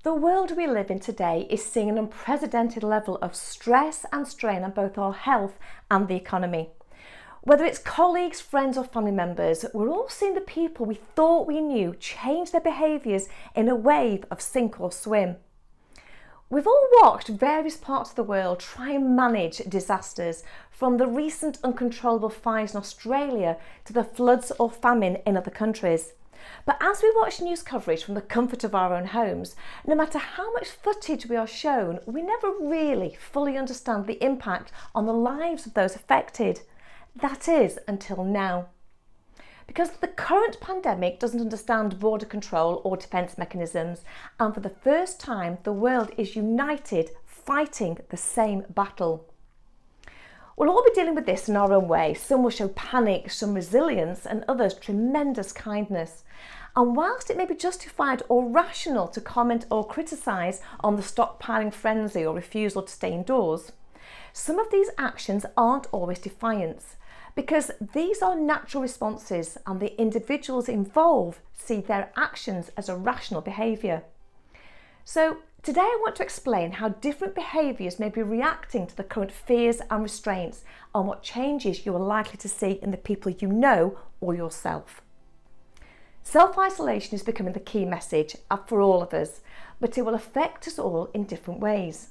The world we live in today is seeing an unprecedented level of stress and strain on both our health and the economy. Whether it's colleagues, friends or family members, we're all seeing the people we thought we knew change their behaviours in a wave of sink or swim. We've all watched various parts of the world try and manage disasters, from the recent uncontrollable fires in Australia to the floods or famine in other countries. But as we watch news coverage from the comfort of our own homes, no matter how much footage we are shown, we never really fully understand the impact on the lives of those affected. That is, until now. Because the current pandemic doesn't understand border control or defence mechanisms, and for the first time the world is united, fighting the same battle. We'll all be dealing with this in our own way. Some will show panic, some resilience, and others tremendous kindness. And whilst it may be justified or rational to comment or criticise on the stockpiling frenzy or refusal to stay indoors, some of these actions aren't always defiance, because these are natural responses and the individuals involved see their actions as a rational behaviour. So today I want to explain how different behaviours may be reacting to the current fears and restraints, and what changes you are likely to see in the people you know or yourself. Self-isolation is becoming the key message for all of us, but it will affect us all in different ways.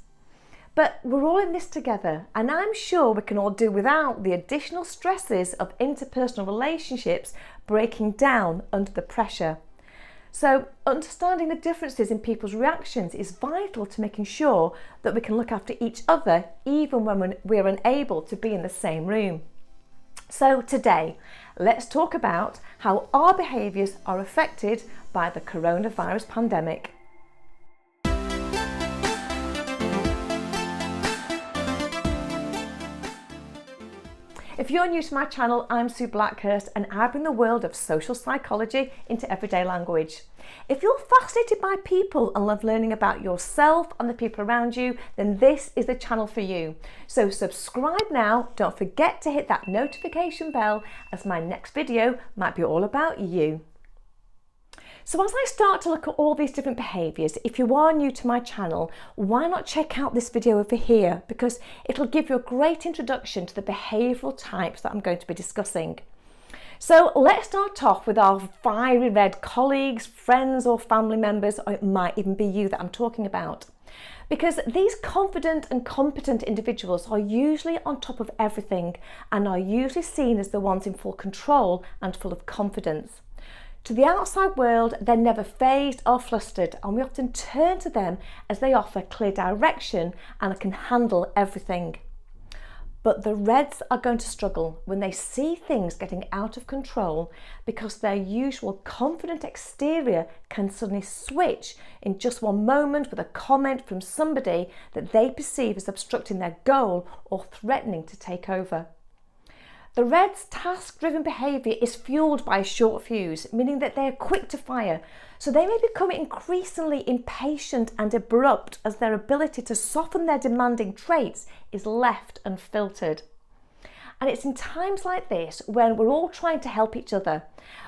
But we're all in this together, and I'm sure we can all do without the additional stresses of interpersonal relationships breaking down under the pressure. So understanding the differences in people's reactions is vital to making sure that we can look after each other even when we're unable to be in the same room. So today, let's talk about how our behaviours are affected by the coronavirus pandemic. If you're new to my channel, I'm Sue Blackhurst, and I bring the world of social psychology into everyday language. If you're fascinated by people and love learning about yourself and the people around you, then this is the channel for you. So subscribe now, don't forget to hit that notification bell, as my next video might be all about you. So as I start to look at all these different behaviours, if you are new to my channel, why not check out this video over here, because it'll give you a great introduction to the behavioural types that I'm going to be discussing. So let's start off with our fiery red colleagues, friends or family members, or it might even be you that I'm talking about. Because these confident and competent individuals are usually on top of everything and are usually seen as the ones in full control and full of confidence. To the outside world, they're never fazed or flustered, and we often turn to them as they offer clear direction and can handle everything. But the Reds are going to struggle when they see things getting out of control, because their usual confident exterior can suddenly switch in just one moment with a comment from somebody that they perceive as obstructing their goal or threatening to take over. The Reds' task-driven behaviour is fuelled by a short fuse, meaning that they are quick to fire, so they may become increasingly impatient and abrupt as their ability to soften their demanding traits is left unfiltered. And it's in times like this when we're all trying to help each other,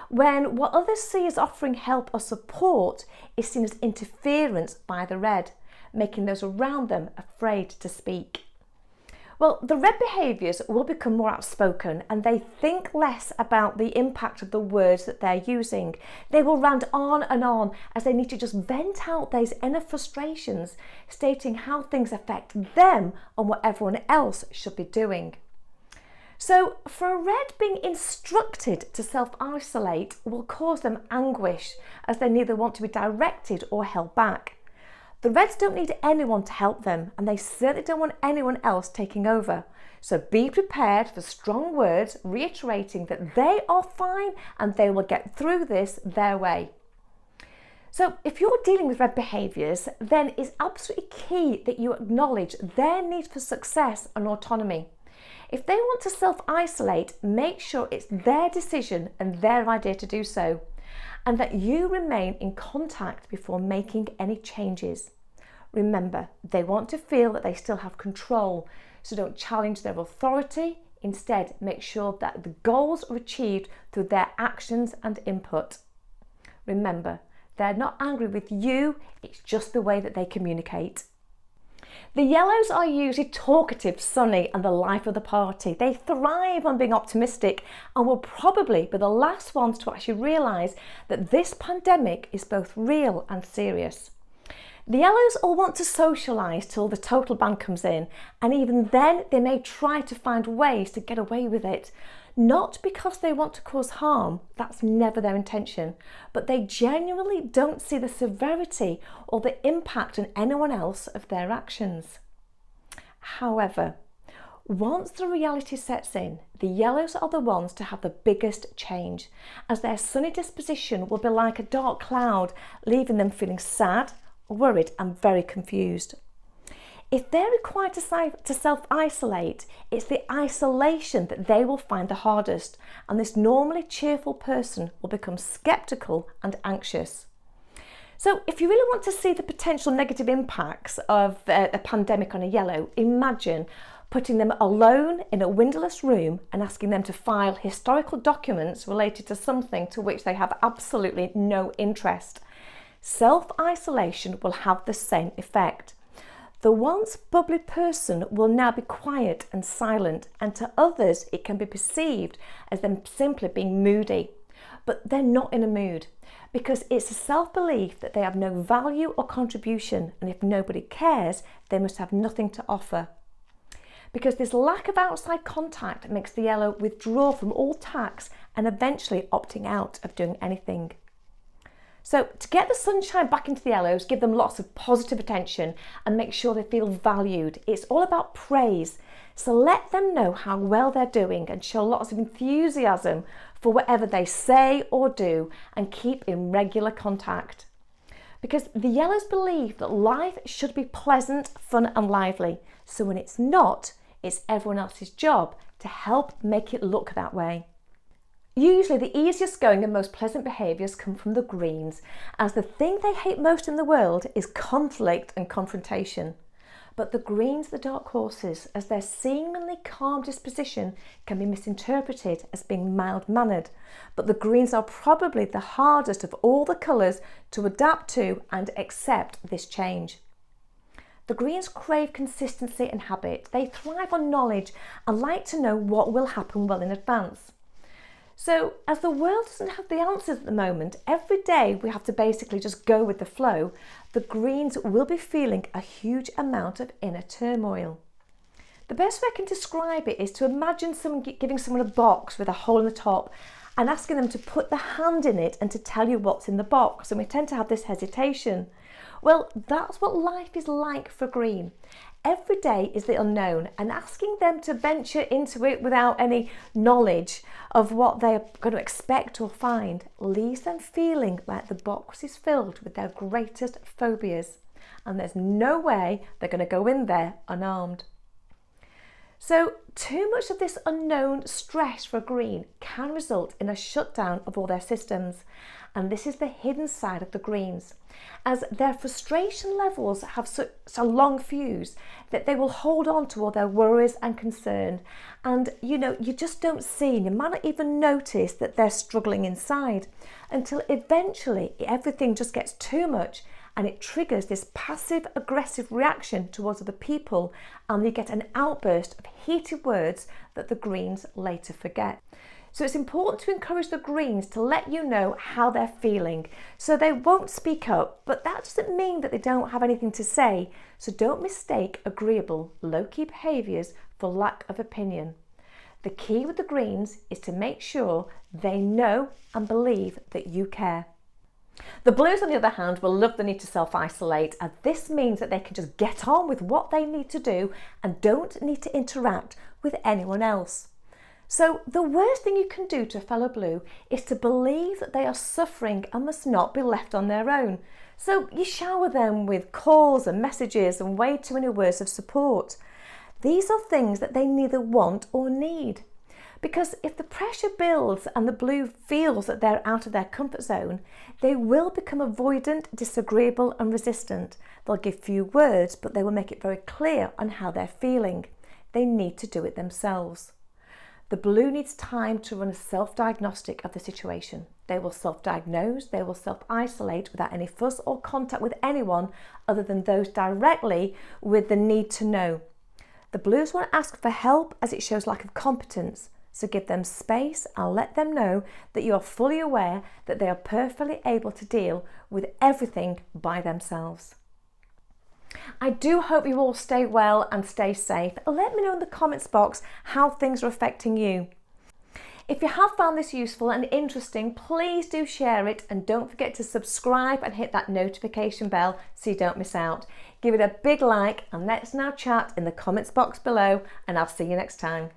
when what others see as offering help or support is seen as interference by the Red, making those around them afraid to speak. Well, the Red behaviours will become more outspoken, and they think less about the impact of the words that they're using. They will rant on and on as they need to just vent out those inner frustrations, stating how things affect them and what everyone else should be doing. So for a Red, being instructed to self-isolate will cause them anguish, as they neither want to be directed or held back. The Reds don't need anyone to help them, and they certainly don't want anyone else taking over. So be prepared for strong words reiterating that they are fine and they will get through this their way. So if you're dealing with Red behaviours, then it's absolutely key that you acknowledge their need for success and autonomy. If they want to self-isolate, make sure it's their decision and their idea to do so, and that you remain in contact before making any changes. Remember, they want to feel that they still have control, so don't challenge their authority. Instead, make sure that the goals are achieved through their actions and input. Remember, They're not angry with you, it's just the way that they communicate. The yellows are usually talkative, sunny, and the life of the party. They thrive on being optimistic and will probably be the last ones to actually realise that this pandemic is both real and serious. The yellows all want to socialise till the total ban comes in, and even then they may try to find ways to get away with it. Not because they want to cause harm, that's never their intention, but they genuinely don't see the severity or the impact on anyone else of their actions. However, once the reality sets in, the yellows are the ones to have the biggest change, as their sunny disposition will be like a dark cloud, leaving them feeling sad, worried and very confused. If they're required to self-isolate, it's the isolation that they will find the hardest, and this normally cheerful person will become sceptical and anxious. So if you really want to see the potential negative impacts of a pandemic on a yellow, imagine putting them alone in a windowless room and asking them to file historical documents related to something to which they have absolutely no interest. Self-isolation will have the same effect. The once bubbly person will now be quiet and silent, and to others it can be perceived as them simply being moody. But they're not in a mood, because it's a self-belief that they have no value or contribution, and if nobody cares, they must have nothing to offer. Because this lack of outside contact makes the yellow withdraw from all tasks and eventually opting out of doing anything. So to get the sunshine back into the yellows, give them lots of positive attention and make sure they feel valued. It's all about praise. So let them know how well they're doing and show lots of enthusiasm for whatever they say or do, and keep in regular contact. Because the yellows believe that life should be pleasant, fun and lively. So when it's not, it's everyone else's job to help make it look that way. Usually the easiest going and most pleasant behaviours come from the greens, as the thing they hate most in the world is conflict and confrontation. But the greens are the dark horses, as their seemingly calm disposition can be misinterpreted as being mild-mannered. But the greens are probably the hardest of all the colours to adapt to and accept this change. The greens crave consistency and habit. They thrive on knowledge and like to know what will happen well in advance. So as the world doesn't have the answers at the moment, every day we have to basically just go with the flow, the greens will be feeling a huge amount of inner turmoil. The best way I can describe it is to imagine someone giving someone a box with a hole in the top and asking them to put the hand in it and to tell you what's in the box, and we tend to have this hesitation. Well, that's what life is like for green. Every day is the unknown, and asking them to venture into it without any knowledge of what they are going to expect or find leaves them feeling like the box is filled with their greatest phobias, and there's no way they're going to go in there unarmed. So too much of this unknown stress for green can result in a shutdown of all their systems, and this is the hidden side of the greens, as their frustration levels have such a long fuse that they will hold on to all their worries and concern, and you just don't see, you might not even notice that they're struggling inside, until eventually everything just gets too much and it triggers this passive aggressive reaction towards other people, and you get an outburst of heated words that the greens later forget. So it's important to encourage the greens to let you know how they're feeling, so they won't speak up, but that doesn't mean that they don't have anything to say. So don't mistake agreeable, low-key behaviours for lack of opinion. The key with the greens is to make sure they know and believe that you care. The blues, on the other hand, will love the need to self-isolate, and this means that they can just get on with what they need to do and don't need to interact with anyone else. So the worst thing you can do to a fellow blue is to believe that they are suffering and must not be left on their own. So you shower them with calls and messages and way too many words of support. These are things that they neither want or need. Because if the pressure builds and the blue feels that they're out of their comfort zone, they will become avoidant, disagreeable and resistant. They'll give few words, but they will make it very clear on how they're feeling. They need to do it themselves. The blue needs time to run a self-diagnostic of the situation. They will self-diagnose, they will self-isolate without any fuss or contact with anyone other than those directly with the need to know. The blues won't ask for help as it shows lack of competence, so give them space and let them know that you are fully aware that they are perfectly able to deal with everything by themselves. I do hope you all stay well and stay safe. Let me know in the comments box how things are affecting you. If you have found this useful and interesting, please do share it and don't forget to subscribe and hit that notification bell so you don't miss out. Give it a big like and let's now chat in the comments box below, and I'll see you next time.